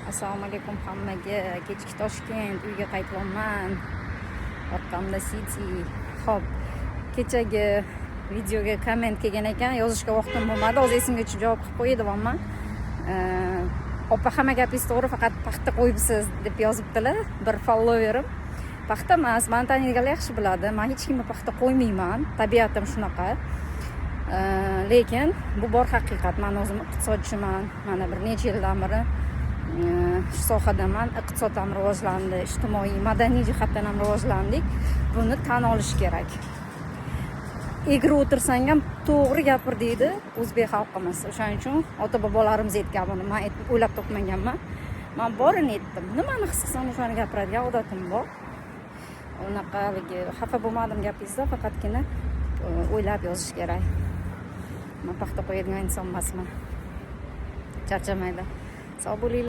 Assalomu alaykum hammaga. Kechki Toshkent, uyga qaytyapman. Orqamda City. Xo'p, kechagi videoga komment kelgan ekan, yozishga vaqtim bo'lmadi. Hozir esimga tushib javob qilib qo'yay deyapman. Opa, hamma gapingiz to'g'ri, faqat paxta qo'yibsiz deb yozibdilar bir followerim. Paxta emas, meni taniydiganlar yaxshi biladi. Men hech kimga paxta qo'ymayman. Tabiatim shunaqa. Lekin bu bor haqiqat. Men o'zim iqtisodchiman. Mana bir necha yildan beri shu sohadaman. Iqtisod ham rivojlandi, ijtimoiy, madaniy jihatdan ham rivojlandik. Buni tan olish kerak. Egri o'tirsang ham to'g'ri gapir deydi o'zbek xalqimiz. O'shaning uchun ota-bobolarimiz aytgan buni. Men o'ylab topmaganman. Men borini aytdim. Nimani his qilsam o'shani gapiradigan odatim bor. Unaqaligi xafa bo'lmadim gapingizda, faqatgina o'ylab yozish kerak. Men paxta qo'yadigan inson emasman. Charchamaydi. Sog' bo'linglar.